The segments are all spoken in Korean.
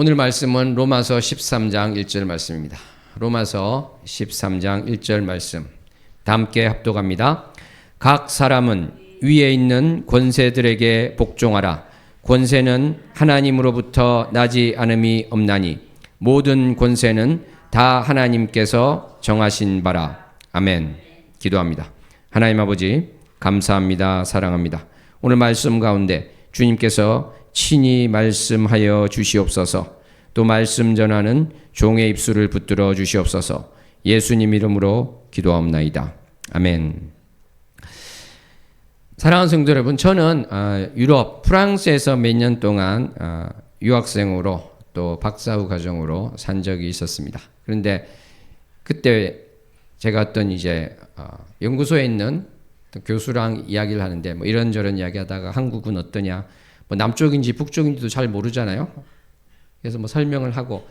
오늘 말씀은 로마서 13장 1절 말씀입니다. 로마서 13장 1절 말씀 다 함께 합독합니다. 각 사람은 위에 있는 권세들에게 복종하라. 권세는 하나님으로부터 나지 않음이 없나니 모든 권세는 다 하나님께서 정하신 바라. 아멘. 기도합니다. 하나님 아버지 감사합니다. 사랑합니다. 오늘 말씀 가운데 주님께서 친히 말씀하여 주시옵소서. 또 말씀 전하는 종의 입술을 붙들어 주시옵소서. 예수님 이름으로 기도하옵나이다. 아멘. 사랑하는 성도 여러분, 저는 유럽 프랑스에서 몇 년 동안 유학생으로 또 박사후 과정으로 산 적이 있었습니다. 그런데 그때 제가 어떤 연구소에 있는 교수랑 이야기를 하는데 뭐 이런저런 이야기하다가 한국은 어떠냐, 뭐 남쪽인지 북쪽인지도 잘 모르잖아요. 그래서 뭐 설명을 하고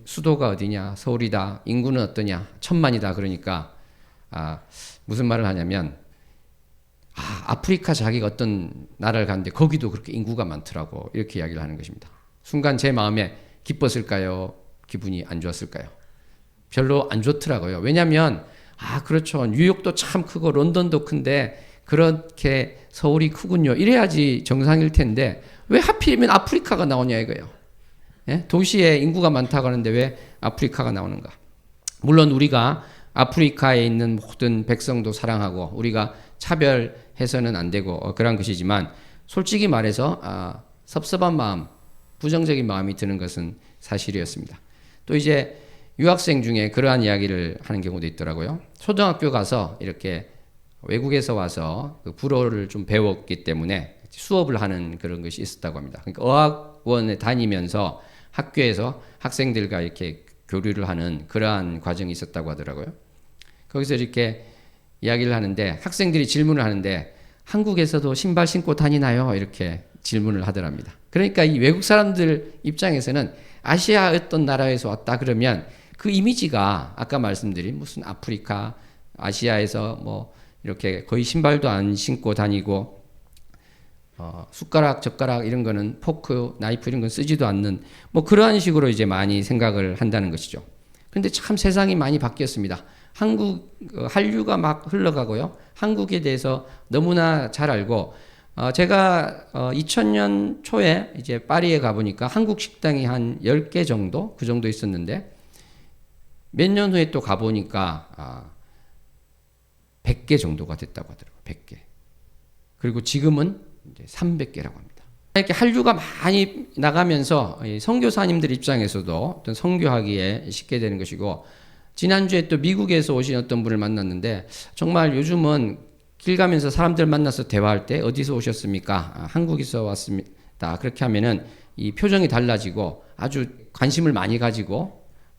수도가 어디냐, 서울이다, 인구는 어떠냐, 1000만이다. 그러니까 무슨 말을 하냐면 아프리카 자기가 어떤 나라를 갔는데 거기도 그렇게 인구가 많더라고, 이렇게 이야기를 하는 것입니다. 순간 제 마음에 기뻤을까요? 기분이 안 좋았을까요? 별로 안 좋더라고요. 왜냐하면 그렇죠, 뉴욕도 참 크고 런던도 큰데 그렇게 서울이 크군요, 이래야지 정상일 텐데 왜 하필이면 아프리카가 나오냐 이거예요. 예? 도시에 인구가 많다고 하는데 왜 아프리카가 나오는가? 물론 우리가 아프리카에 있는 모든 백성도 사랑하고 우리가 차별해서는 안 되고 그런 것이지만 솔직히 말해서 섭섭한 마음, 부정적인 마음이 드는 것은 사실이었습니다. 또 이제 유학생 중에 그러한 이야기를 하는 경우도 있더라고요. 초등학교 가서 이렇게 외국에서 와서 그 불어를 좀 배웠기 때문에 수업을 하는 그런 것이 있었다고 합니다. 그러니까 어학원에 다니면서 학교에서 학생들과 이렇게 교류를 하는 그러한 과정이 있었다고 하더라고요. 거기서 이렇게 이야기를 하는데 학생들이 질문을 하는데 한국에서도 신발 신고 다니나요? 이렇게 질문을 하더랍니다. 그러니까 이 외국 사람들 입장에서는 아시아 어떤 나라에서 왔다 그러면 그 이미지가 아까 말씀드린 무슨 아프리카, 아시아에서 뭐 이렇게 거의 신발도 안 신고 다니고 숟가락, 젓가락 이런 거는 포크, 나이프 이런 건 쓰지도 않는 뭐 그러한 식으로 이제 많이 생각을 한다는 것이죠. 그런데 참 세상이 많이 바뀌었습니다. 한류가 막 흘러가고요. 한국에 대해서 너무나 잘 알고 제가 2000년 초에 이제 파리에 가보니까 한국 식당이 한 10개 정도 그 정도 있었는데 몇 년 후에 또 가보니까 100개 정도가 됐다고 하더라고요. 100개. 그리고 지금은 이제 300개라고 합니다. 이렇게 한류가 많이 나가면서 선교사님들 입장에서도 어떤 선교하기에 쉽게 되는 것이고, 지난주에 또 미국에서 오신 어떤 분을 만났는데 정말 요즘은 길 가면서 사람들 만나서 대화할 때 어디서 오셨습니까? 한국에서 왔습니다. 그렇게 하면은 이 표정이 달라지고 아주 관심을 많이 가지고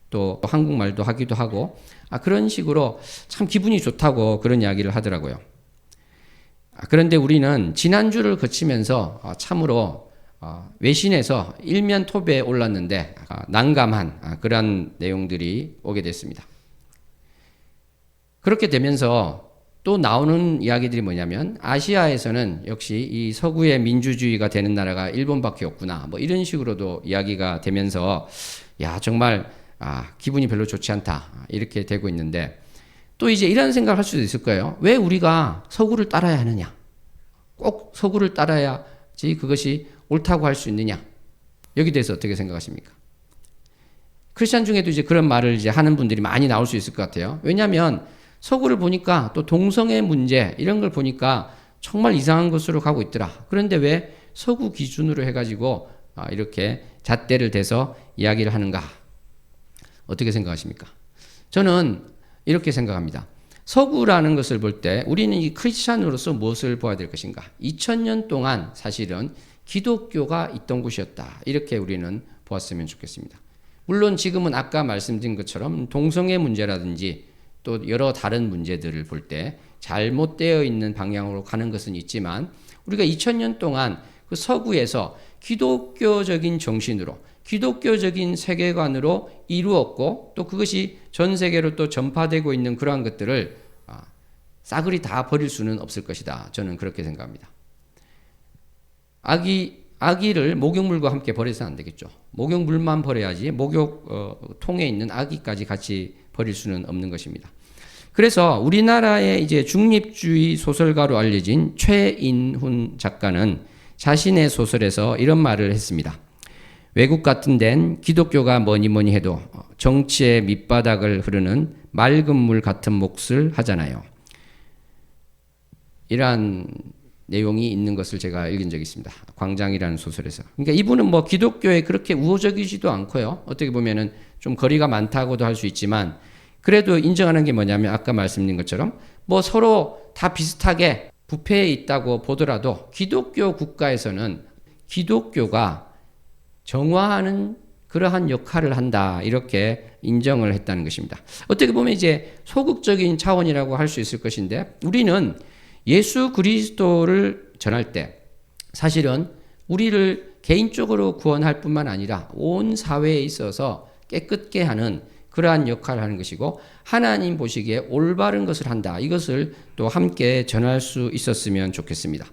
또 한국말도 하기도 하고 그런 식으로 참 기분이 좋다고 그런 이야기를 하더라고요. 그런데 우리는 지난주를 거치면서 참으로 외신에서 일면 톱에 올랐는데 난감한 그런 내용들이 오게 됐습니다. 그렇게 되면서 또 나오는 이야기들이 뭐냐면 아시아에서는 역시 이 서구의 민주주의가 되는 나라가 일본밖에 없구나, 뭐 이런 식으로도 이야기가 되면서 정말 기분이 별로 좋지 않다, 이렇게 되고 있는데 또 이제 이런 생각을 할 수도 있을 거예요. 왜 우리가 서구를 따라야 하느냐? 꼭 서구를 따라야지 그것이 옳다고 할 수 있느냐? 여기 대해서 어떻게 생각하십니까? 크리스찬 중에도 이제 그런 말을 이제 하는 분들이 많이 나올 수 있을 것 같아요. 왜냐하면 서구를 보니까 또 동성애 문제 이런 걸 보니까 정말 이상한 곳으로 가고 있더라. 그런데 왜 서구 기준으로 해가지고 이렇게 잣대를 대서 이야기를 하는가? 어떻게 생각하십니까? 저는 이렇게 생각합니다. 서구라는 것을 볼 때 우리는 이 크리스찬으로서 무엇을 보아야 될 것인가? 2000년 동안 사실은 기독교가 있던 곳이었다, 이렇게 우리는 보았으면 좋겠습니다. 물론 지금은 아까 말씀드린 것처럼 동성애 문제라든지 또 여러 다른 문제들을 볼 때 잘못되어 있는 방향으로 가는 것은 있지만 우리가 2000년 동안 그 서구에서 기독교적인 정신으로 기독교적인 세계관으로 이루었고 또 그것이 전 세계로 또 전파되고 있는 그러한 것들을 싸그리 다 버릴 수는 없을 것이다, 저는 그렇게 생각합니다. 아기를 목욕물과 함께 버려서는 안 되겠죠. 목욕물만 버려야지 목욕통에 있는 아기까지 같이 버릴 수는 없는 것입니다. 그래서 우리나라의 이제 중립주의 소설가로 알려진 최인훈 작가는 자신의 소설에서 이런 말을 했습니다. 외국 같은 데는 기독교가 뭐니 해도 정치의 밑바닥을 흐르는 맑은 물 같은 몫을 하잖아요. 이러한 내용이 있는 것을 제가 읽은 적이 있습니다. 광장이라는 소설에서. 그러니까 이분은 뭐 기독교에 그렇게 우호적이지도 않고요. 어떻게 보면은 좀 거리가 많다고도 할 수 있지만 그래도 인정하는 게 뭐냐면 아까 말씀드린 것처럼 뭐 서로 다 비슷하게 부패해 있다고 보더라도 기독교 국가에서는 기독교가 정화하는 그러한 역할을 한다. 이렇게 인정을 했다는 것입니다. 어떻게 보면 이제 소극적인 차원이라고 할 수 있을 것인데 우리는 예수 그리스도를 전할 때 사실은 우리를 개인적으로 구원할 뿐만 아니라 온 사회에 있어서 깨끗게 하는 그러한 역할을 하는 것이고 하나님 보시기에 올바른 것을 한다. 이것을 또 함께 전할 수 있었으면 좋겠습니다.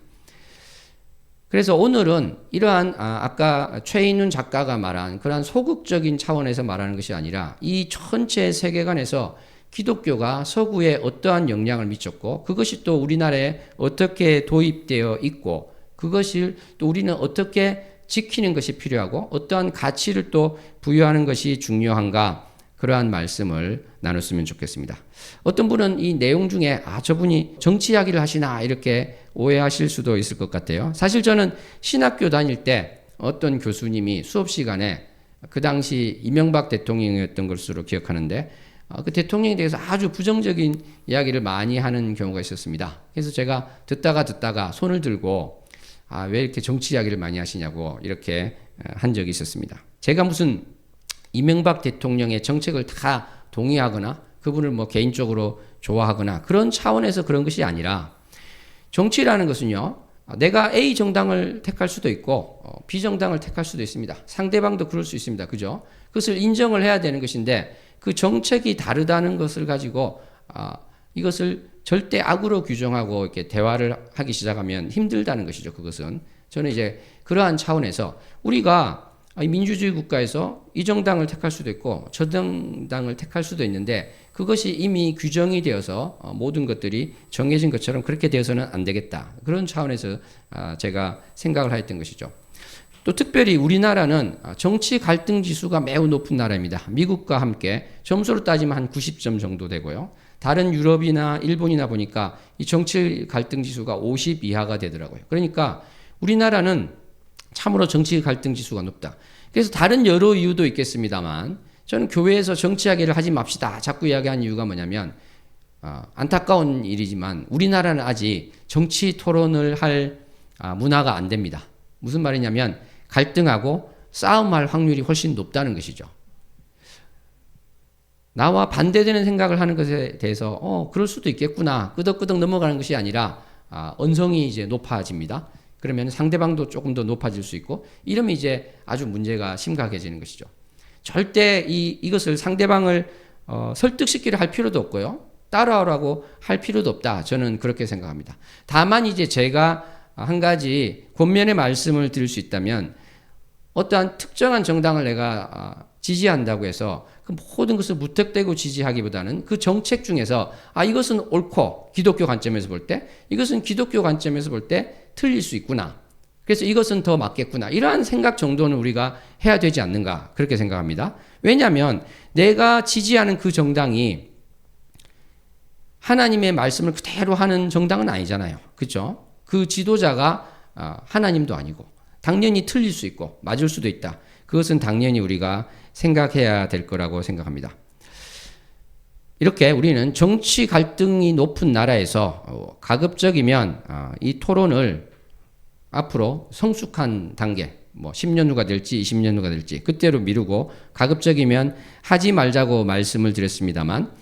그래서 오늘은 이러한 아까 최인훈 작가가 말한 그러한 소극적인 차원에서 말하는 것이 아니라 이 전체 세계관에서 기독교가 서구에 어떠한 영향을 미쳤고 그것이 또 우리나라에 어떻게 도입되어 있고 그것을 또 우리는 어떻게 지키는 것이 필요하고 어떠한 가치를 또 부여하는 것이 중요한가 그러한 말씀을 나눴으면 좋겠습니다. 어떤 분은 이 내용 중에 저분이 정치 이야기를 하시나 이렇게 오해하실 수도 있을 것 같아요. 사실 저는 신학교 다닐 때 어떤 교수님이 수업 시간에 그 당시 이명박 대통령이었던 것으로 기억하는데 그 대통령에 대해서 아주 부정적인 이야기를 많이 하는 경우가 있었습니다. 그래서 제가 듣다가 손을 들고 왜 이렇게 정치 이야기를 많이 하시냐고 이렇게 한 적이 있었습니다. 제가 무슨 이명박 대통령의 정책을 다 동의하거나 그분을 뭐 개인적으로 좋아하거나 그런 차원에서 그런 것이 아니라 정치라는 것은요. 내가 A 정당을 택할 수도 있고 B 정당을 택할 수도 있습니다. 상대방도 그럴 수 있습니다. 그죠? 그것을 인정을 해야 되는 것인데 그 정책이 다르다는 것을 가지고 이것을 절대 악으로 규정하고 이렇게 대화를 하기 시작하면 힘들다는 것이죠. 그것은 저는 이제 그러한 차원에서 우리가 민주주의 국가에서 이 정당을 택할 수도 있고 저 정당을 택할 수도 있는데 그것이 이미 규정이 되어서 모든 것들이 정해진 것처럼 그렇게 되어서는 안 되겠다. 그런 차원에서 제가 생각을 했던 것이죠. 또 특별히 우리나라는 정치 갈등 지수가 매우 높은 나라입니다. 미국과 함께 점수로 따지면 한 90점 정도 되고요. 다른 유럽이나 일본이나 보니까 이 정치 갈등 지수가 50 이하가 되더라고요. 그러니까 우리나라는 참으로 정치 갈등 지수가 높다. 그래서 다른 여러 이유도 있겠습니다만 저는 교회에서 정치 이야기를 하지 맙시다. 자꾸 이야기한 이유가 뭐냐면 안타까운 일이지만 우리나라는 아직 정치 토론을 할 문화가 안 됩니다. 무슨 말이냐면 갈등하고 싸움할 확률이 훨씬 높다는 것이죠. 나와 반대되는 생각을 하는 것에 대해서 그럴 수도 있겠구나. 끄덕끄덕 넘어가는 것이 아니라 언성이 이제 높아집니다. 그러면 상대방도 조금 더 높아질 수 있고 이러면 이제 아주 문제가 심각해지는 것이죠. 절대 이것을 상대방을 설득시키려 할 필요도 없고요. 따라오라고 할 필요도 없다. 저는 그렇게 생각합니다. 다만 이제 제가 한 가지 권면의 말씀을 드릴 수 있다면 어떠한 특정한 정당을 내가 지지한다고 해서 그 모든 것을 무턱대고 지지하기보다는 그 정책 중에서 이것은 옳고 기독교 관점에서 볼 때 이것은 기독교 관점에서 볼 때 틀릴 수 있구나. 그래서 이것은 더 맞겠구나. 이러한 생각 정도는 우리가 해야 되지 않는가 그렇게 생각합니다. 왜냐하면 내가 지지하는 그 정당이 하나님의 말씀을 그대로 하는 정당은 아니잖아요. 그렇죠? 그 지도자가 하나님도 아니고 당연히 틀릴 수 있고 맞을 수도 있다. 그것은 당연히 우리가 생각해야 될 거라고 생각합니다. 이렇게 우리는 정치 갈등이 높은 나라에서 가급적이면 이 토론을 앞으로 성숙한 단계, 10년 후가 될지 20년 후가 될지 그때로 미루고 가급적이면 하지 말자고 말씀을 드렸습니다만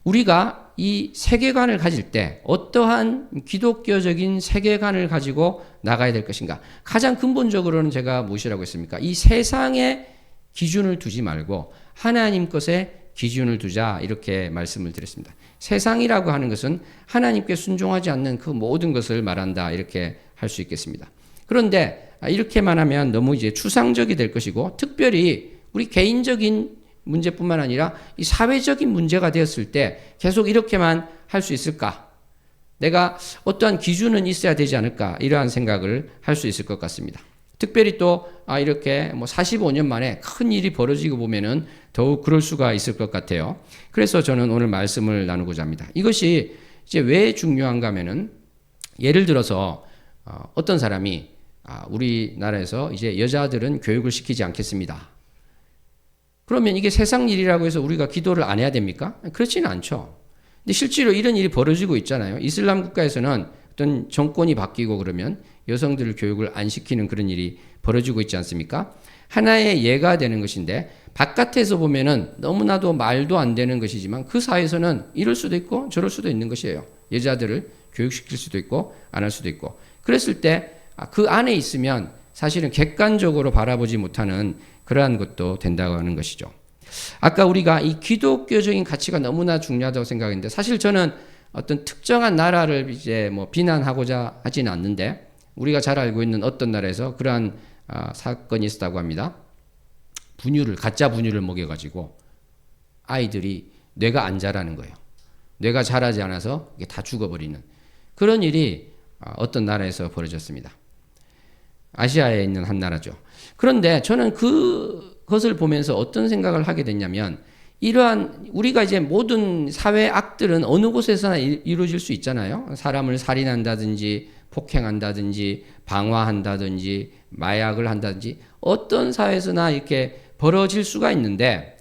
우리가 이 세계관을 가질 때 어떠한 기독교적인 세계관을 가지고 나가야 될 것인가. 가장 근본적으로는 제가 무엇이라고 했습니까? 이 세상의 기준을 두지 말고 하나님 것에 기준을 두자 이렇게 말씀을 드렸습니다. 세상이라고 하는 것은 하나님께 순종하지 않는 그 모든 것을 말한다 이렇게 할 수 있겠습니다. 그런데 이렇게만 하면 너무 이제 추상적이 될 것이고, 특별히 우리 개인적인 문제뿐만 아니라 이 사회적인 문제가 되었을 때 계속 이렇게만 할 수 있을까? 내가 어떠한 기준은 있어야 되지 않을까? 이러한 생각을 할 수 있을 것 같습니다. 특별히 또 이렇게 45년 만에 큰 일이 벌어지고 보면은 더욱 그럴 수가 있을 것 같아요. 그래서 저는 오늘 말씀을 나누고자 합니다. 이것이 이제 왜 중요한가 하면은, 예를 들어서 어떤 사람이 우리나라에서 이제 여자들은 교육을 시키지 않겠습니다. 그러면 이게 세상 일이라고 해서 우리가 기도를 안 해야 됩니까? 그렇지는 않죠. 근데 실제로 이런 일이 벌어지고 있잖아요. 이슬람 국가에서는 어떤 정권이 바뀌고 그러면 여성들을 교육을 안 시키는 그런 일이 벌어지고 있지 않습니까? 하나의 예가 되는 것인데, 바깥에서 보면은 너무나도 말도 안 되는 것이지만 그 사회에서는 이럴 수도 있고 저럴 수도 있는 것이에요. 여자들을 교육시킬 수도 있고 안 할 수도 있고. 그랬을 때 그 안에 있으면 사실은 객관적으로 바라보지 못하는 그러한 것도 된다고 하는 것이죠. 아까 우리가 이 기독교적인 가치가 너무나 중요하다고 생각했는데, 사실 저는 어떤 특정한 나라를 이제 비난하고자 하지는 않는데, 우리가 잘 알고 있는 어떤 나라에서 그러한 사건이 있었다고 합니다. 가짜 분유를 먹여가지고 아이들이 뇌가 안 자라는 거예요. 뇌가 자라지 않아서 이게 다 죽어버리는 그런 일이 어떤 나라에서 벌어졌습니다. 아시아에 있는 한 나라죠. 그런데 저는 그것을 보면서 어떤 생각을 하게 됐냐면, 이러한 우리가 이제 모든 사회 악들은 어느 곳에서나 이루어질 수 있잖아요. 사람을 살인한다든지 폭행한다든지 방화한다든지 마약을 한다든지 어떤 사회에서나 이렇게 벌어질 수가 있는데,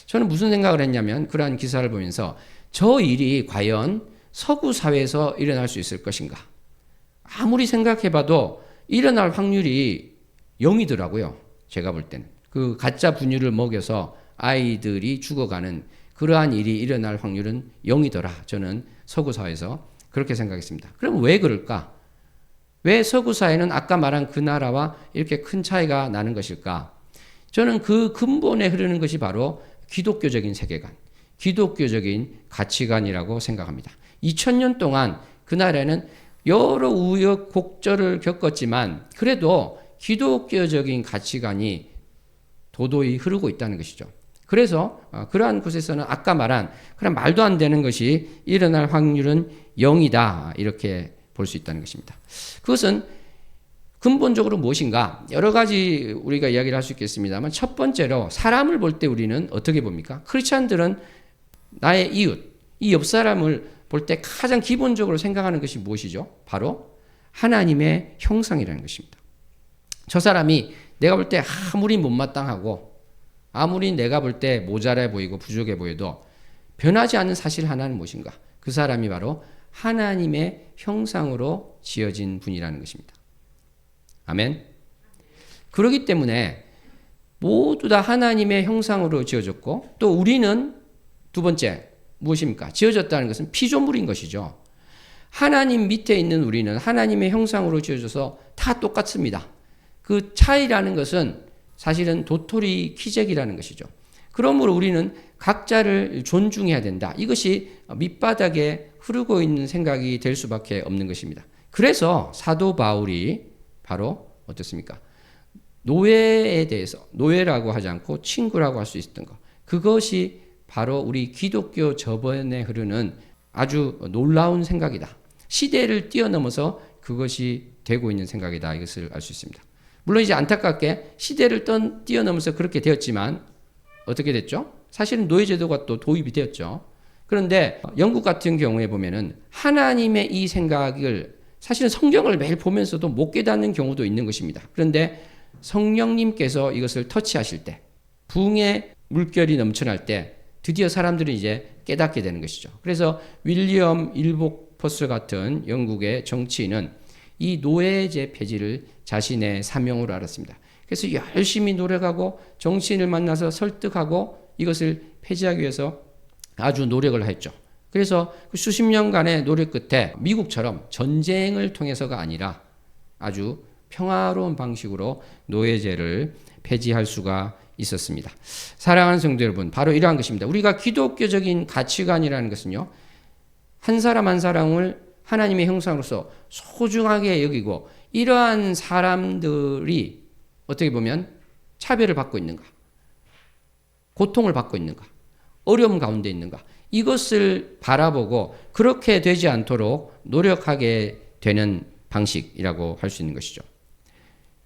저는 무슨 생각을 했냐면, 그러한 기사를 보면서 저 일이 과연 서구 사회에서 일어날 수 있을 것인가? 아무리 생각해봐도 일어날 확률이 0이더라고요. 제가 볼 때는. 그 가짜 분유를 먹여서 아이들이 죽어가는 그러한 일이 일어날 확률은 0이더라. 저는 서구 사회에서 그렇게 생각했습니다. 그럼 왜 그럴까? 왜 서구 사회는 아까 말한 그 나라와 이렇게 큰 차이가 나는 것일까? 저는 그 근본에 흐르는 것이 바로 기독교적인 세계관, 기독교적인 가치관이라고 생각합니다. 2000년 동안 그 나라에는 여러 우여곡절을 겪었지만 그래도 기독교적인 가치관이 도도히 흐르고 있다는 것이죠. 그래서 그러한 곳에서는 아까 말한 그런 말도 안 되는 것이 일어날 확률은 0이다. 이렇게 볼 수 있다는 것입니다. 그것은 근본적으로 무엇인가? 여러 가지 우리가 이야기를 할 수 있겠습니다만, 첫 번째로 사람을 볼 때 우리는 어떻게 봅니까? 크리스찬들은 나의 이웃, 이 옆 사람을 볼 때 가장 기본적으로 생각하는 것이 무엇이죠? 바로 하나님의 형상이라는 것입니다. 저 사람이 내가 볼 때 아무리 못마땅하고 아무리 내가 볼 때 모자라 보이고 부족해 보여도 변하지 않는 사실 하나는 무엇인가? 그 사람이 바로 하나님의 형상으로 지어진 분이라는 것입니다. 아멘. 그렇기 때문에 모두 다 하나님의 형상으로 지어졌고, 또 우리는 두 번째 무엇입니까? 지어졌다는 것은 피조물인 것이죠. 하나님 밑에 있는 우리는 하나님의 형상으로 지어져서 다 똑같습니다. 그 차이라는 것은 사실은 도토리 키재기라는 것이죠. 그러므로 우리는 각자를 존중해야 된다. 이것이 밑바닥에 흐르고 있는 생각이 될 수밖에 없는 것입니다. 그래서 사도 바울이 바로 어떻습니까? 노예에 대해서, 노예라고 하지 않고 친구라고 할 수 있었던 것, 그것이 바로 우리 기독교 저변에 흐르는 아주 놀라운 생각이다. 시대를 뛰어넘어서 그것이 되고 있는 생각이다. 이것을 알 수 있습니다. 물론 이제 안타깝게 시대를 뛰어넘어서 그렇게 되었지만 어떻게 됐죠? 사실은 노예제도가 또 도입이 되었죠. 그런데 영국 같은 경우에 보면은 하나님의 이 생각을 사실은 성경을 매일 보면서도 못 깨닫는 경우도 있는 것입니다. 그런데 성령님께서 이것을 터치하실 때, 부흥의 물결이 넘쳐날 때 드디어 사람들이 이제 깨닫게 되는 것이죠. 그래서 윌리엄 일복퍼스 같은 영국의 정치인은 이 노예제 폐지를 자신의 사명으로 알았습니다. 그래서 열심히 노력하고 정치인을 만나서 설득하고 이것을 폐지하기 위해서 아주 노력을 했죠. 그래서 수십 년간의 노력 끝에 미국처럼 전쟁을 통해서가 아니라 아주 평화로운 방식으로 노예제를 폐지할 수가 있었습니다. 사랑하는 성도 여러분, 바로 이러한 것입니다. 우리가 기독교적인 가치관이라는 것은요, 한 사람 한 사람을 하나님의 형상으로서 소중하게 여기고 이러한 사람들이 어떻게 보면 차별을 받고 있는가, 고통을 받고 있는가, 어려움 가운데 있는가, 이것을 바라보고 그렇게 되지 않도록 노력하게 되는 방식이라고 할 수 있는 것이죠.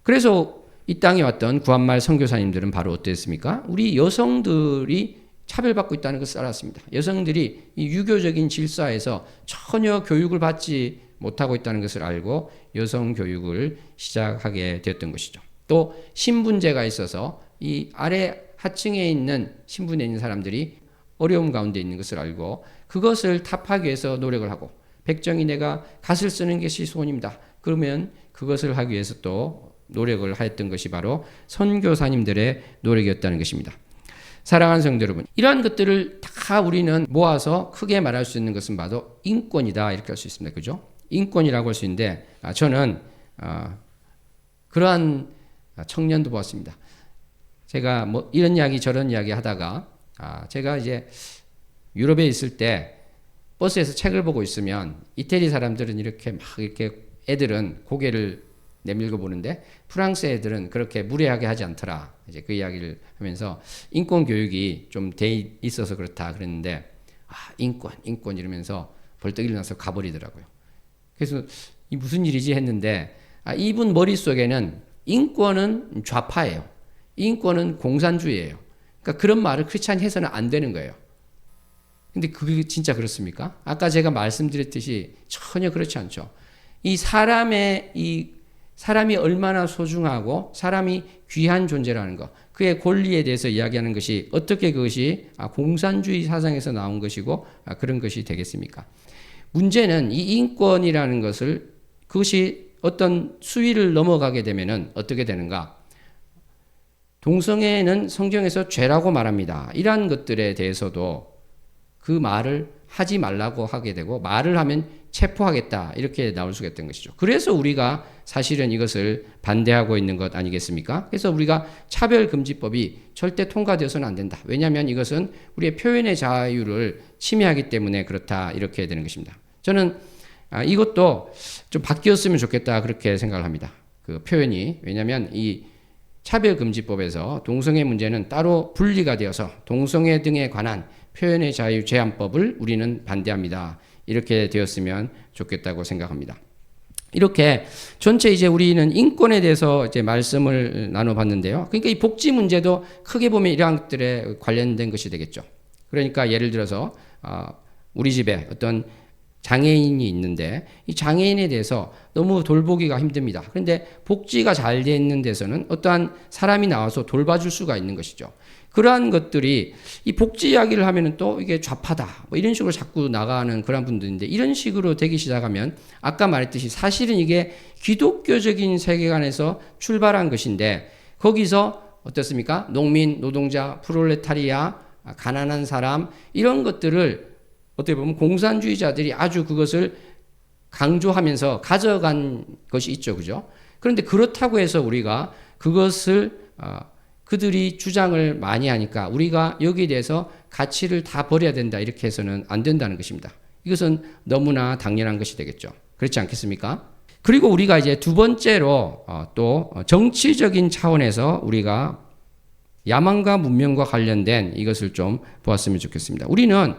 그래서 이 땅에 왔던 구한말 선교사님들은 바로 어땠습니까? 우리 여성들이 차별받고 있다는 것을 알았습니다. 여성들이 이 유교적인 질서에서 전혀 교육을 받지 못하고 있다는 것을 알고 여성 교육을 시작하게 되었던 것이죠. 또 신분제가 있어서 이 아래 하층에 있는 신분에 있는 사람들이 어려움 가운데 있는 것을 알고 그것을 타파하기 위해서 노력을 하고, 백정이 내가 갓을 쓰는 것이 소원입니다. 그러면 그것을 하기 위해서 또 노력을 하였던 것이 바로 선교사님들의 노력이었다는 것입니다. 사랑하는 성도 여러분, 이러한 것들을 다 우리는 모아서 크게 말할 수 있는 것은 바로 인권이다, 이렇게 할 수 있습니다. 그죠? 인권이라고 할 수 있는데, 저는 그러한 청년도 보았습니다. 제가 뭐 이런 이야기 저런 이야기 하다가 제가 이제 유럽에 있을 때 버스에서 책을 보고 있으면 이태리 사람들은 이렇게 애들은 고개를 내밀고 보는데 프랑스 애들은 그렇게 무례하게 하지 않더라. 이제 그 이야기를 하면서 인권 교육이 좀 돼 있어서 그렇다 그랬는데, 인권 이러면서 벌떡 일어나서 가버리더라고요. 그래서 이 무슨 일이지 했는데, 이분 머릿속에는 인권은 좌파예요. 인권은 공산주의예요. 그러니까 그런 말을 크리스찬이 해서는 안 되는 거예요. 근데 그게 진짜 그렇습니까? 아까 제가 말씀드렸듯이 전혀 그렇지 않죠. 이 사람이 얼마나 소중하고 사람이 귀한 존재라는 것, 그의 권리에 대해서 이야기하는 것이 어떻게 그것이 공산주의 사상에서 나온 것이고 그런 것이 되겠습니까? 문제는 이 인권이라는 것을, 그것이 어떤 수위를 넘어가게 되면은 어떻게 되는가? 동성애는 성경에서 죄라고 말합니다. 이러한 것들에 대해서도 그 말을 하지 말라고 하게 되고, 말을 하면 체포하겠다, 이렇게 나올 수가 있던 것이죠. 그래서 우리가 사실은 이것을 반대하고 있는 것 아니겠습니까? 그래서 우리가 차별금지법이 절대 통과되어서는 안 된다. 왜냐하면 이것은 우리의 표현의 자유를 침해하기 때문에 그렇다, 이렇게 되는 것입니다. 저는 이것도 좀 바뀌었으면 좋겠다, 그렇게 생각을 합니다. 그 표현이. 왜냐하면 이 차별금지법에서 동성애 문제는 따로 분리가 되어서 동성애 등에 관한 표현의 자유 제한법을 우리는 반대합니다, 이렇게 되었으면 좋겠다고 생각합니다. 이렇게 전체 이제 우리는 인권에 대해서 이제 말씀을 나눠봤는데요. 그러니까 이 복지 문제도 크게 보면 이러한 것들에 관련된 것이 되겠죠. 그러니까 예를 들어서 우리 집에 어떤 장애인이 있는데 이 장애인에 대해서 너무 돌보기가 힘듭니다. 그런데 복지가 잘 되어 있는 데서는 어떠한 사람이 나와서 돌봐줄 수가 있는 것이죠. 그러한 것들이 이 복지 이야기를 하면은 또 이게 좌파다, 뭐 이런 식으로 자꾸 나가는 그런 분들인데, 이런 식으로 되기 시작하면 아까 말했듯이 사실은 이게 기독교적인 세계관에서 출발한 것인데, 거기서 어떻습니까? 농민, 노동자, 프롤레타리아, 가난한 사람, 이런 것들을 어떻게 보면 공산주의자들이 아주 그것을 강조하면서 가져간 것이 있죠. 그죠? 그런데 그렇다고 해서 우리가 그것을 그들이 주장을 많이 하니까 우리가 여기에 대해서 가치를 다 버려야 된다, 이렇게 해서는 안 된다는 것입니다. 이것은 너무나 당연한 것이 되겠죠. 그렇지 않겠습니까? 그리고 우리가 이제 두 번째로 또 정치적인 차원에서 우리가 야망과 문명과 관련된 이것을 좀 보았으면 좋겠습니다. 우리는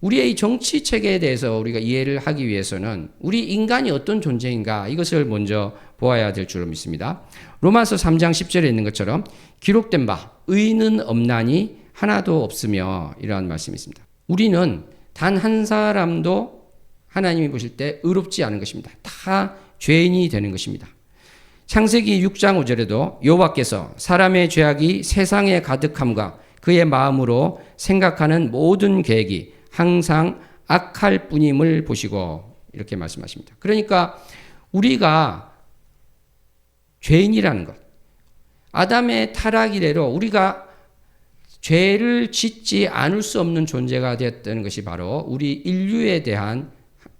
우리의 이 정치 체계에 대해서 우리가 이해를 하기 위해서는 우리 인간이 어떤 존재인가, 이것을 먼저 보아야 될 줄로 믿습니다. 로마서 3장 10절에 있는 것처럼 기록된 바 의는 없나니 하나도 없으며, 이러한 말씀이 있습니다. 우리는 단 한 사람도 하나님이 보실 때 의롭지 않은 것입니다. 다 죄인이 되는 것입니다. 창세기 6장 5절에도 여호와께서 사람의 죄악이 세상에 가득함과 그의 마음으로 생각하는 모든 계획이 항상 악할 뿐임을 보시고, 이렇게 말씀하십니다. 그러니까 우리가 죄인이라는 것, 아담의 타락 이래로 우리가 죄를 짓지 않을 수 없는 존재가 되었다는 것이 바로 우리 인류에 대한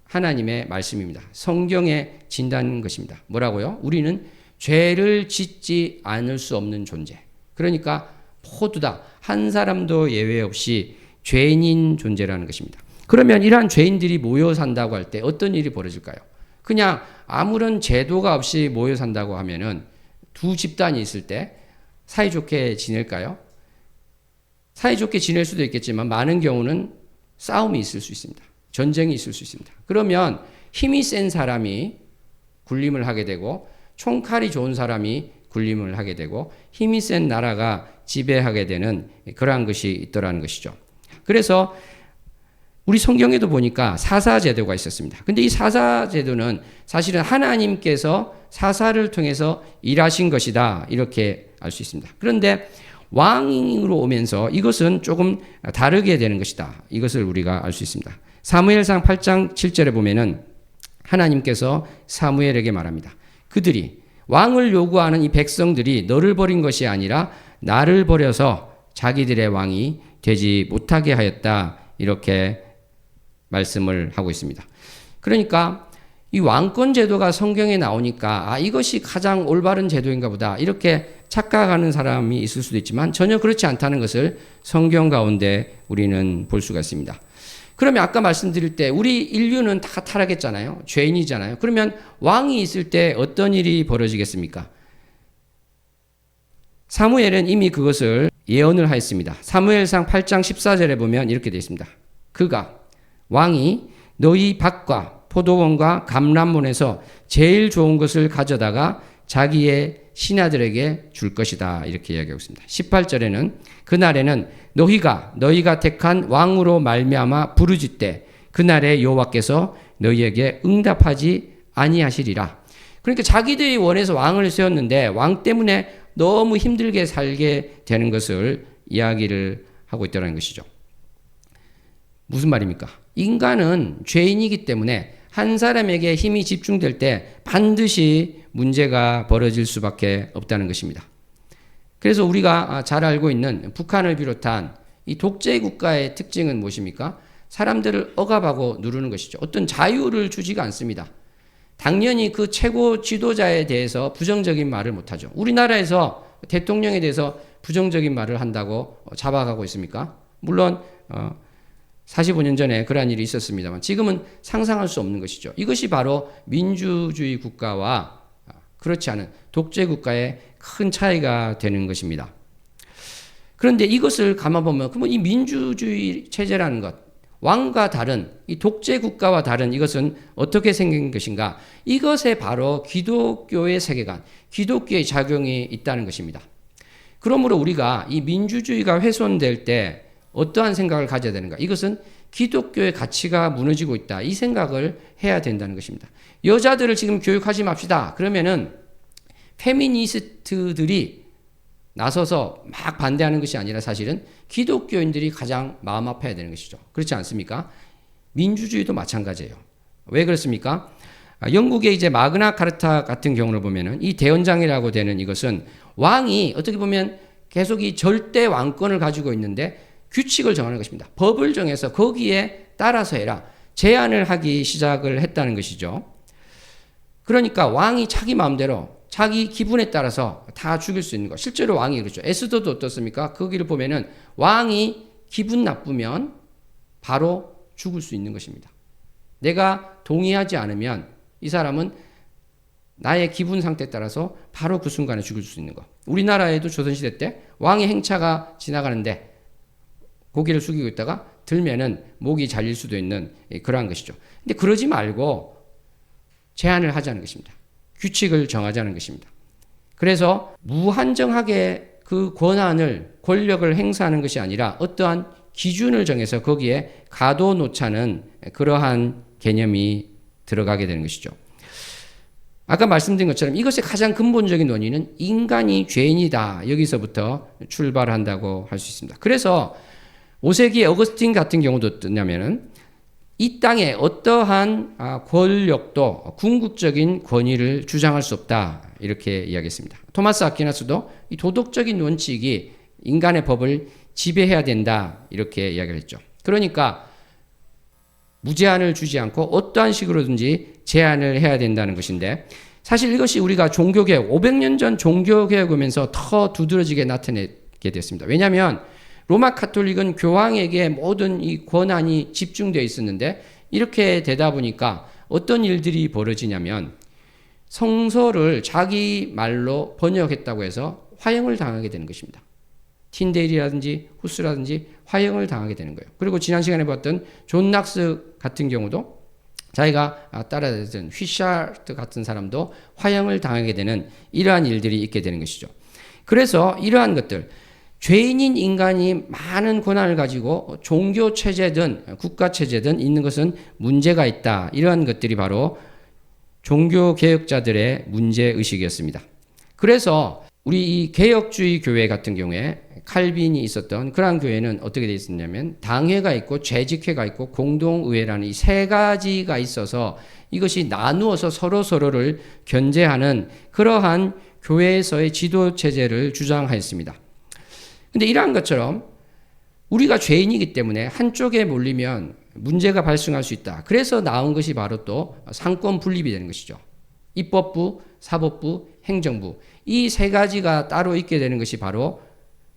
하나님의 말씀입니다. 성경의 진단인 것입니다. 뭐라고요? 우리는 죄를 짓지 않을 수 없는 존재. 그러니까 모두 다 한 사람도 예외 없이 죄인인 존재라는 것입니다. 그러면 이러한 죄인들이 모여 산다고 할 때 어떤 일이 벌어질까요? 그냥 아무런 제도가 없이 모여 산다고 하면은 두 집단이 있을 때 사이좋게 지낼까요? 사이좋게 지낼 수도 있겠지만 많은 경우는 싸움이 있을 수 있습니다. 전쟁이 있을 수 있습니다. 그러면 힘이 센 사람이 군림을 하게 되고 총칼이 좋은 사람이 군림을 하게 되고 힘이 센 나라가 지배하게 되는 그러한 것이 있더라는 것이죠. 그래서 우리 성경에도 보니까 사사제도가 있었습니다. 근데 이 사사제도는 사실은 하나님께서 사사를 통해서 일하신 것이다, 이렇게 알 수 있습니다. 그런데 왕으로 오면서 이것은 조금 다르게 되는 것이다, 이것을 우리가 알 수 있습니다. 사무엘상 8장 7절에 보면은 하나님께서 사무엘에게 말합니다. 그들이 왕을 요구하는 이 백성들이 너를 버린 것이 아니라 나를 버려서 자기들의 왕이 되지 못하게 하였다, 이렇게 말씀을 하고 있습니다. 그러니까 이 왕권 제도가 성경에 나오니까 이것이 가장 올바른 제도인가 보다, 이렇게 착각하는 사람이 있을 수도 있지만 전혀 그렇지 않다는 것을 성경 가운데 우리는 볼 수가 있습니다. 그러면 아까 말씀드릴 때 우리 인류는 다 타락했잖아요. 죄인이잖아요. 그러면 왕이 있을 때 어떤 일이 벌어지겠습니까? 사무엘은 이미 그것을 예언을 하였습니다. 사무엘상 8장 14절에 보면 이렇게 되어 있습니다. 그가 왕이 너희 밭과 포도원과 감람문에서 제일 좋은 것을 가져다가 자기의 신하들에게 줄 것이다, 이렇게 이야기하고 있습니다. 18절에는 그날에는 너희가 택한 왕으로 말미암아 부르짖되 그날에 여호와께서 너희에게 응답하지 아니하시리라. 그러니까 자기들이 원해서 왕을 세웠는데 왕 때문에 너무 힘들게 살게 되는 것을 이야기를 하고 있다는 것이죠. 무슨 말입니까? 인간은 죄인이기 때문에 한 사람에게 힘이 집중될 때 반드시 문제가 벌어질 수밖에 없다는 것입니다. 그래서 우리가 잘 알고 있는 북한을 비롯한 이 독재 국가의 특징은 무엇입니까? 사람들을 억압하고 누르는 것이죠. 어떤 자유를 주지가 않습니다. 당연히 그 최고 지도자에 대해서 부정적인 말을 못하죠. 우리나라에서 대통령에 대해서 부정적인 말을 한다고 잡아가고 있습니까? 물론 45년 전에 그러한 일이 있었습니다만 지금은 상상할 수 없는 것이죠. 이것이 바로 민주주의 국가와 그렇지 않은 독재 국가의 큰 차이가 되는 것입니다. 그런데 이것을 감아보면 그러면 이 민주주의 체제라는 것, 왕과 다른 이 독재 국가와 다른 이것은 어떻게 생긴 것인가? 이것에 바로 기독교의 세계관, 기독교의 작용이 있다는 것입니다. 그러므로 우리가 이 민주주의가 훼손될 때 어떠한 생각을 가져야 되는가? 이것은 기독교의 가치가 무너지고 있다, 이 생각을 해야 된다는 것입니다. 여자들을 지금 교육하지 맙시다. 그러면은 페미니스트들이 나서서 막 반대하는 것이 아니라 사실은 기독교인들이 가장 마음 아파야 되는 것이죠. 그렇지 않습니까? 민주주의도 마찬가지예요. 왜 그렇습니까? 영국의 이제 마그나 카르타 같은 경우를 보면은 이 대헌장이라고 되는 이것은 왕이 어떻게 보면 계속 이 절대 왕권을 가지고 있는데 규칙을 정하는 것입니다. 법을 정해서 거기에 따라서 해라, 제한을 하기 시작을 했다는 것이죠. 그러니까 왕이 자기 마음대로 자기 기분에 따라서 다 죽일 수 있는 것. 실제로 왕이 그렇죠. 에스더도 어떻습니까? 거기를 보면은 왕이 기분 나쁘면 바로 죽을 수 있는 것입니다. 내가 동의하지 않으면 이 사람은 나의 기분 상태에 따라서 바로 그 순간에 죽일 수 있는 것. 우리나라에도 조선시대 때 왕의 행차가 지나가는데 고개를 숙이고 있다가 들면은 목이 잘릴 수도 있는 그러한 것이죠. 근데 그러지 말고 제한을 하자는 것입니다. 규칙을 정하자는 것입니다. 그래서 무한정하게 그 권력을 행사하는 것이 아니라 어떠한 기준을 정해서 거기에 가둬놓자는 그러한 개념이 들어가게 되는 것이죠. 아까 말씀드린 것처럼 이것의 가장 근본적인 원인은 인간이 죄인이다, 여기서부터 출발한다고 할 수 있습니다. 그래서 5세기 어거스틴 같은 경우도 어떠냐면은 이 땅에 어떠한 권력도 궁극적인 권위를 주장할 수 없다, 이렇게 이야기했습니다. 토마스 아퀴나스도 이 도덕적인 원칙이 인간의 법을 지배해야 된다, 이렇게 이야기를 했죠. 그러니까 무제한을 주지 않고 어떠한 식으로든지 제한을 해야 된다는 것인데, 사실 이것이 우리가 종교개혁, 500년 전 종교개혁 오면서 더 두드러지게 나타내게 됐습니다. 왜냐하면 로마 카톨릭은 교황에게 모든 이 권한이 집중되어 있었는데 이렇게 되다 보니까 어떤 일들이 벌어지냐면 성서를 자기 말로 번역했다고 해서 화형을 당하게 되는 것입니다. 틴데일이라든지 후스라든지 화형을 당하게 되는 거예요. 그리고 지난 시간에 봤던 존 낙스 같은 경우도 자기가 따라다녔던 휘샤트 같은 사람도 화형을 당하게 되는 이러한 일들이 있게 되는 것이죠. 그래서 이러한 것들, 죄인인 인간이 많은 권한을 가지고 종교 체제든 국가 체제든 있는 것은 문제가 있다. 이러한 것들이 바로 종교 개혁자들의 문제 의식이었습니다. 그래서 우리 이 개혁주의 교회 같은 경우에 칼빈이 있었던 그러한 교회는 어떻게 되어 있었냐면 당회가 있고 재직회가 있고 공동의회라는 이 세 가지가 있어서 이것이 나누어서 서로를 견제하는 그러한 교회에서의 지도 체제를 주장하였습니다. 근데 이러한 것처럼 우리가 죄인이기 때문에 한쪽에 몰리면 문제가 발생할 수 있다. 그래서 나온 것이 바로 또 상권 분립이 되는 것이죠. 입법부, 사법부, 행정부 이 세 가지가 따로 있게 되는 것이 바로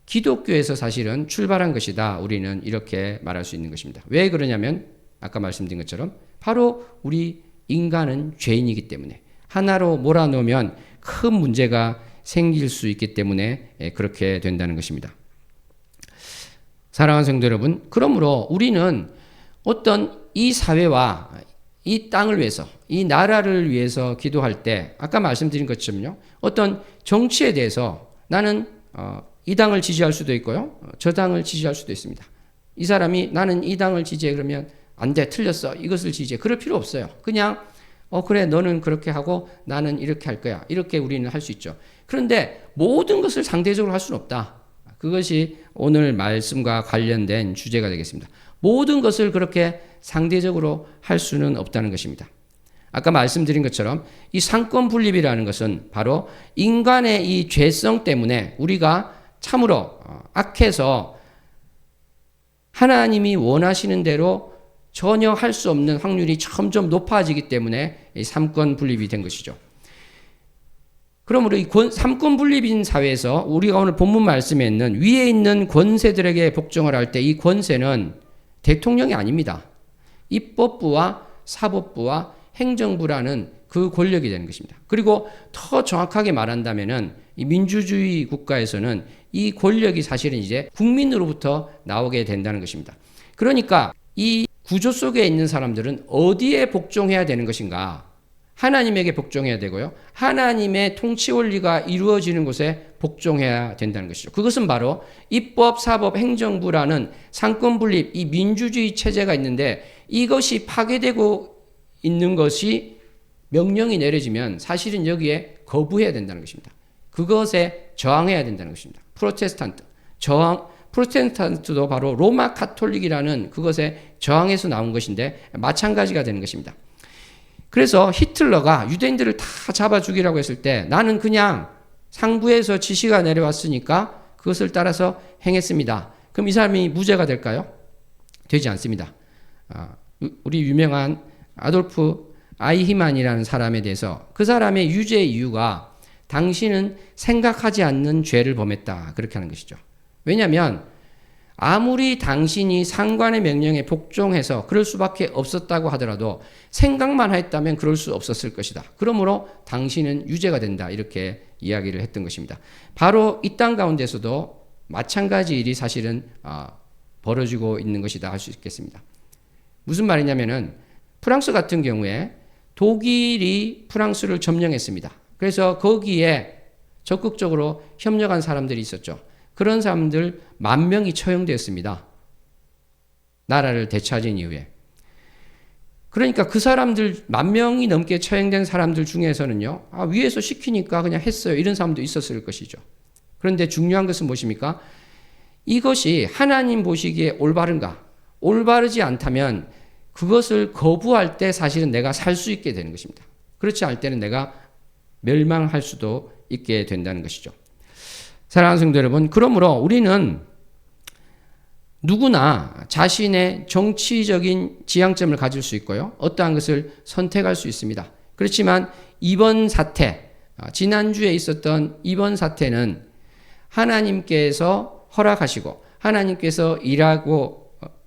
기독교에서 사실은 출발한 것이다. 우리는 이렇게 말할 수 있는 것입니다. 왜 그러냐면 아까 말씀드린 것처럼 바로 우리 인간은 죄인이기 때문에 하나로 몰아넣으면 큰 문제가 생길 수 있기 때문에 그렇게 된다는 것입니다. 사랑하는 성도 여러분, 그러므로 우리는 어떤 이 사회와 이 땅을 위해서, 이 나라를 위해서 기도할 때 아까 말씀드린 것처럼요. 어떤 정치에 대해서 나는 이 당을 지지할 수도 있고요. 저 당을 지지할 수도 있습니다. 이 사람이 나는 이 당을 지지해 그러면 안 돼, 틀렸어. 이것을 지지해. 그럴 필요 없어요. 그냥 그래, 너는 그렇게 하고 나는 이렇게 할 거야. 이렇게 우리는 할 수 있죠. 그런데 모든 것을 상대적으로 할 수는 없다. 그것이 오늘 말씀과 관련된 주제가 되겠습니다. 모든 것을 그렇게 상대적으로 할 수는 없다는 것입니다. 아까 말씀드린 것처럼 이 상권 분립이라는 것은 바로 인간의 이 죄성 때문에 우리가 참으로 악해서 하나님이 원하시는 대로 전혀 할 수 없는 확률이 점점 높아지기 때문에 이 삼권 분립이 된 것이죠. 그러므로 이 삼권 분립인 사회에서 우리가 오늘 본문 말씀에 있는 위에 있는 권세들에게 복종을 할 때 이 권세는 대통령이 아닙니다. 입법부와 사법부와 행정부라는 그 권력이 되는 것입니다. 그리고 더 정확하게 말한다면은 이 민주주의 국가에서는 이 권력이 사실은 이제 국민으로부터 나오게 된다는 것입니다. 그러니까 이 구조 속에 있는 사람들은 어디에 복종해야 되는 것인가? 하나님에게 복종해야 되고요. 하나님의 통치 원리가 이루어지는 곳에 복종해야 된다는 것이죠. 그것은 바로 입법, 사법, 행정부라는 상권 분립, 이 민주주의 체제가 있는데 이것이 파괴되고 있는 것이 명령이 내려지면 사실은 여기에 거부해야 된다는 것입니다. 그것에 저항해야 된다는 것입니다. 프로테스탄트도 바로 로마 카톨릭이라는 그것에 저항해서 나온 것인데 마찬가지가 되는 것입니다. 그래서 히틀러가 유대인들을 다 잡아 죽이라고 했을 때 나는 그냥 상부에서 지시가 내려왔으니까 그것을 따라서 행했습니다. 그럼 이 사람이 무죄가 될까요? 되지 않습니다. 우리 유명한 아돌프 아이히만이라는 사람에 대해서 그 사람의 유죄 이유가 당신은 생각하지 않는 죄를 범했다. 그렇게 하는 것이죠. 왜냐하면 아무리 당신이 상관의 명령에 복종해서 그럴 수밖에 없었다고 하더라도 생각만 했다면 그럴 수 없었을 것이다. 그러므로 당신은 유죄가 된다. 이렇게 이야기를 했던 것입니다. 바로 이 땅 가운데서도 마찬가지 일이 사실은 벌어지고 있는 것이다 할 수 있겠습니다. 무슨 말이냐면은 프랑스 같은 경우에 독일이 프랑스를 점령했습니다. 그래서 거기에 적극적으로 협력한 사람들이 있었죠. 그런 사람들 10,000명이 처형되었습니다. 나라를 되찾은 이후에. 그러니까 그 사람들 10,000명이 넘게 처형된 사람들 중에서는요. 위에서 시키니까 그냥 했어요. 이런 사람도 있었을 것이죠. 그런데 중요한 것은 무엇입니까? 이것이 하나님 보시기에 올바른가? 올바르지 않다면 그것을 거부할 때 사실은 내가 살 수 있게 되는 것입니다. 그렇지 않을 때는 내가 멸망할 수도 있게 된다는 것이죠. 사랑하는 성도 여러분, 그러므로 우리는 누구나 자신의 정치적인 지향점을 가질 수 있고요. 어떠한 것을 선택할 수 있습니다. 그렇지만 이번 사태, 지난주에 있었던 이번 사태는 하나님께서 허락하시고 하나님께서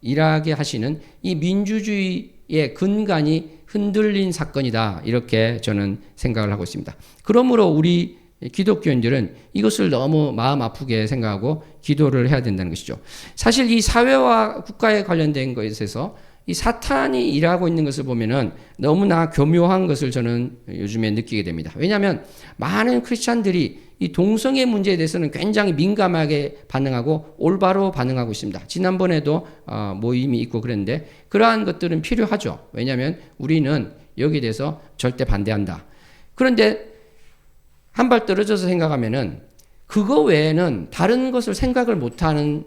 일하게 하시는 이 민주주의의 근간이 흔들린 사건이다. 이렇게 저는 생각을 하고 있습니다. 그러므로 우리 기독교인들은 이것을 너무 마음 아프게 생각하고 기도를 해야 된다는 것이죠. 사실 이 사회와 국가에 관련된 것에서 이 사탄이 일하고 있는 것을 보면은 너무나 교묘한 것을 저는 요즘에 느끼게 됩니다. 왜냐하면 많은 크리스찬들이 이 동성애 문제에 대해서는 굉장히 민감하게 반응하고 올바로 반응하고 있습니다. 지난번에도 모임이 있고 그랬는데 그러한 것들은 필요하죠. 왜냐하면 우리는 여기에 대해서 절대 반대한다. 그런데 한 발 떨어져서 생각하면은 그거 외에는 다른 것을 생각을 못하는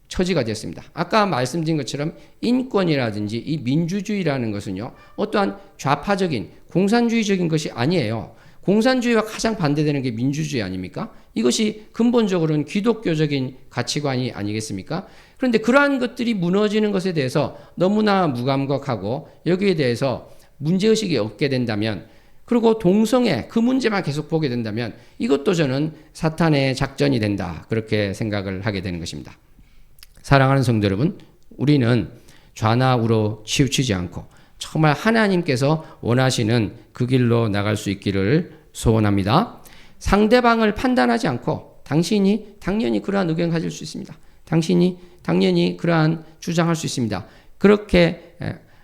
처지가 됐습니다. 아까 말씀드린 것처럼 인권이라든지 이 민주주의라는 것은요, 어떠한 좌파적인 공산주의적인 것이 아니에요. 공산주의와 가장 반대되는 게 민주주의 아닙니까? 이것이 근본적으로는 기독교적인 가치관이 아니겠습니까? 그런데 그러한 것들이 무너지는 것에 대해서 너무나 무감각하고 여기에 대해서 문제의식이 없게 된다면, 그리고 동성애 그 문제만 계속 보게 된다면 이것도 저는 사탄의 작전이 된다. 그렇게 생각을 하게 되는 것입니다. 사랑하는 성도 여러분, 우리는 좌나 우로 치우치지 않고 정말 하나님께서 원하시는 그 길로 나갈 수 있기를 소원합니다. 상대방을 판단하지 않고 당신이 당연히 그러한 의견을 가질 수 있습니다. 당신이 당연히 그러한 주장할 수 있습니다. 그렇게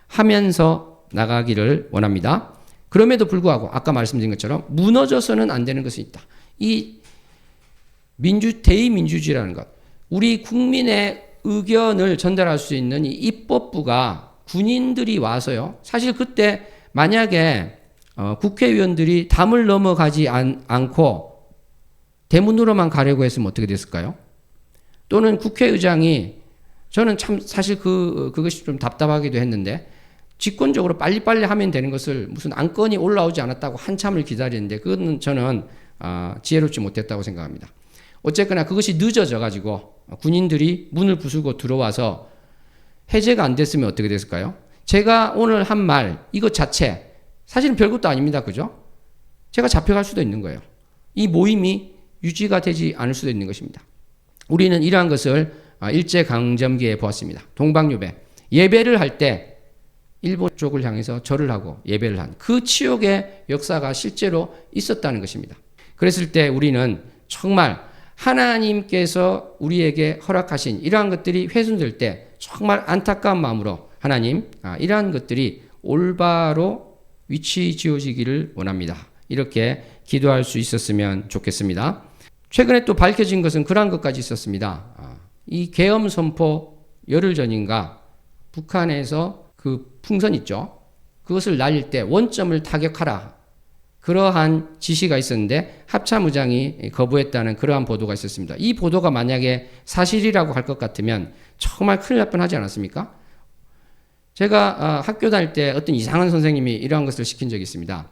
하면서 나가기를 원합니다. 그럼에도 불구하고 아까 말씀드린 것처럼 무너져서는 안 되는 것이 있다. 이 대의민주주의라는 것, 우리 국민의 의견을 전달할 수 있는 이 입법부가 군인들이 와서요. 사실 그때 만약에 국회의원들이 담을 넘어가지 않고 대문으로만 가려고 했으면 어떻게 됐을까요? 또는 국회의장이, 저는 참 사실 그것이 좀 답답하기도 했는데, 직권적으로 빨리빨리 하면 되는 것을 무슨 안건이 올라오지 않았다고 한참을 기다리는데 그건 저는 지혜롭지 못했다고 생각합니다. 어쨌거나 그것이 늦어져 가지고 군인들이 문을 부수고 들어와서 해제가 안 됐으면 어떻게 됐을까요? 제가 오늘 한 말 이것 자체 사실은 별것도 아닙니다. 그죠? 제가 잡혀갈 수도 있는 거예요. 이 모임이 유지가 되지 않을 수도 있는 것입니다. 우리는 이러한 것을 일제강점기에 보았습니다. 동방유배. 예배를 할 때 일본 쪽을 향해서 절을 하고 예배를 한 그 치욕의 역사가 실제로 있었다는 것입니다. 그랬을 때 우리는 정말 하나님께서 우리에게 허락하신 이러한 것들이 훼손될 때 정말 안타까운 마음으로 하나님, 이러한 것들이 올바로 위치 지어지기를 원합니다. 이렇게 기도할 수 있었으면 좋겠습니다. 최근에 또 밝혀진 것은 그러한 것까지 있었습니다. 이 계엄 선포 열흘 전인가 북한에서 그 풍선 있죠. 그것을 날릴 때 원점을 타격하라. 그러한 지시가 있었는데 합참의장이 거부했다는 그러한 보도가 있었습니다. 이 보도가 만약에 사실이라고 할 것 같으면 정말 큰일 날 뻔하지 않았습니까? 제가 학교 다닐 때 어떤 이상한 선생님이 이러한 것을 시킨 적이 있습니다.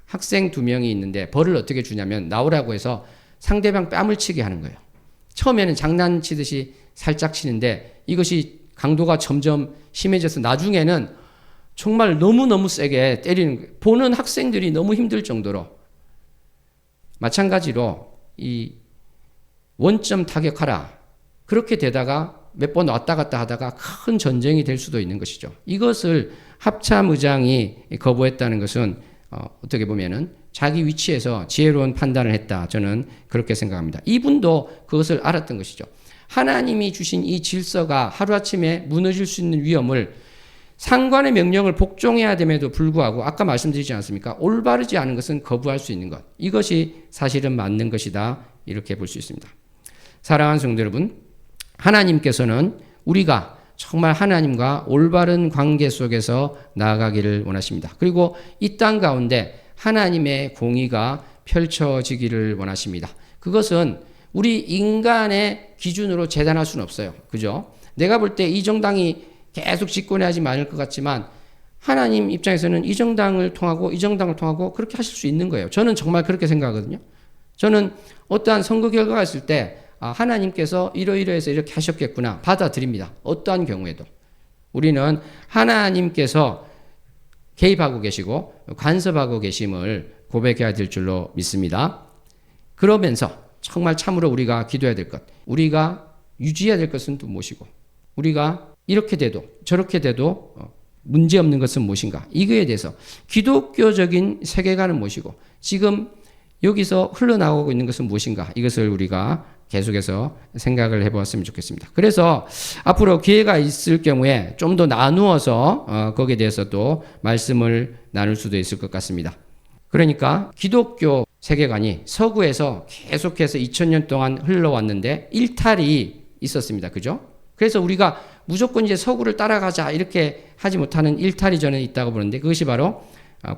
학생 2명이 있는데 벌을 어떻게 주냐면 나오라고 해서 상대방 뺨을 치게 하는 거예요. 처음에는 장난치듯이 살짝 치는데 이것이 강도가 점점 심해져서 나중에는 정말 너무너무 세게 때리는 거예요. 보는 학생들이 너무 힘들 정도로. 마찬가지로 이 원점 타격하라. 그렇게 되다가 몇 번 왔다 갔다 하다가 큰 전쟁이 될 수도 있는 것이죠. 이것을 합참의장이 거부했다는 것은 어떻게 보면은 자기 위치에서 지혜로운 판단을 했다. 저는 그렇게 생각합니다. 이분도 그것을 알았던 것이죠. 하나님이 주신 이 질서가 하루아침에 무너질 수 있는 위험을 상관의 명령을 복종해야 됨에도 불구하고 아까 말씀드리지 않았습니까? 올바르지 않은 것은 거부할 수 있는 것. 이것이 사실은 맞는 것이다. 이렇게 볼 수 있습니다. 사랑하는 성도 여러분, 하나님께서는 우리가 정말 하나님과 올바른 관계 속에서 나아가기를 원하십니다. 그리고 이 땅 가운데 하나님의 공의가 펼쳐지기를 원하십니다. 그것은 우리 인간의 기준으로 재단할 수는 없어요. 그죠? 내가 볼 때 이 정당이 계속 집권하지 않을 것 같지만 하나님 입장에서는 이 정당을 통하고 이 정당을 통하고 그렇게 하실 수 있는 거예요. 저는 정말 그렇게 생각하거든요. 저는 어떠한 선거 결과가 있을 때 하나님께서 이러이러해서 이렇게 하셨겠구나 받아들입니다. 어떠한 경우에도. 우리는 하나님께서 개입하고 계시고 간섭하고 계심을 고백해야 될 줄로 믿습니다. 그러면서 정말 참으로 우리가 기도해야 될 것, 우리가 유지해야 될 것은 또 무엇이고, 우리가 이렇게 돼도 저렇게 돼도 문제 없는 것은 무엇인가? 이거에 대해서 기독교적인 세계관은 무엇이고 지금 여기서 흘러나오고 있는 것은 무엇인가? 이것을 우리가 계속해서 생각을 해보았으면 좋겠습니다. 그래서 앞으로 기회가 있을 경우에 좀 더 나누어서 거기에 대해서 또 말씀을 나눌 수도 있을 것 같습니다. 그러니까 기독교 세계관이 서구에서 계속해서 2000년 동안 흘러왔는데 일탈이 있었습니다. 그죠? 그래서 우리가 무조건 이제 서구를 따라가자 이렇게 하지 못하는 일탈이 저는 있다고 보는데 그것이 바로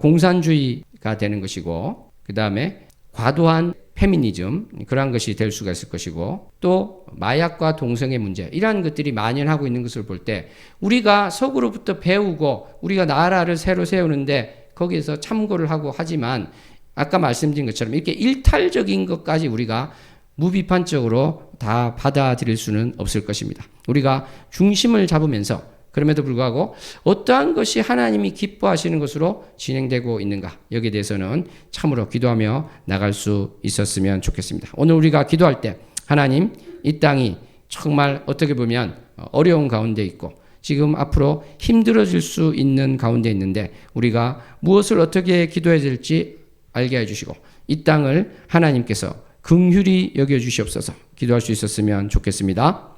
공산주의가 되는 것이고 그 다음에 과도한 페미니즘 그러한 것이 될 수가 있을 것이고 또 마약과 동성애 문제 이러한 것들이 만연하고 있는 것을 볼 때 우리가 서구로부터 배우고 우리가 나라를 새로 세우는데 거기에서 참고를 하고 하지만 아까 말씀드린 것처럼 이렇게 일탈적인 것까지 우리가 무비판적으로 다 받아들일 수는 없을 것입니다. 우리가 중심을 잡으면서 그럼에도 불구하고 어떠한 것이 하나님이 기뻐하시는 것으로 진행되고 있는가 여기에 대해서는 참으로 기도하며 나갈 수 있었으면 좋겠습니다. 오늘 우리가 기도할 때 하나님 이 땅이 정말 어떻게 보면 어려운 가운데 있고 지금 앞으로 힘들어질 수 있는 가운데 있는데 우리가 무엇을 어떻게 기도해야 될지 알게 해주시고 이 땅을 하나님께서 긍휼히 여겨주시옵소서 기도할 수 있었으면 좋겠습니다.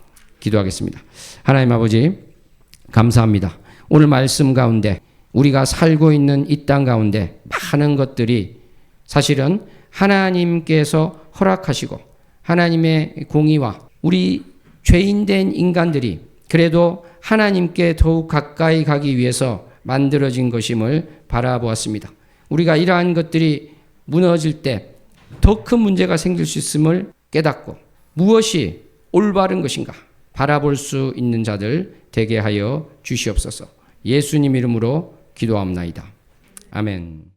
기도하겠습니다. 하나님 아버지 감사합니다. 오늘 말씀 가운데 우리가 살고 있는 이 땅 가운데 많은 것들이 사실은 하나님께서 허락하시고 하나님의 공의와 우리 죄인된 인간들이 그래도 하나님께 더욱 가까이 가기 위해서 만들어진 것임을 바라보았습니다. 우리가 이러한 것들이 무너질 때 더 큰 문제가 생길 수 있음을 깨닫고 무엇이 올바른 것인가 바라볼 수 있는 자들 되게 하여 주시옵소서. 예수님 이름으로 기도합나이다. 아멘.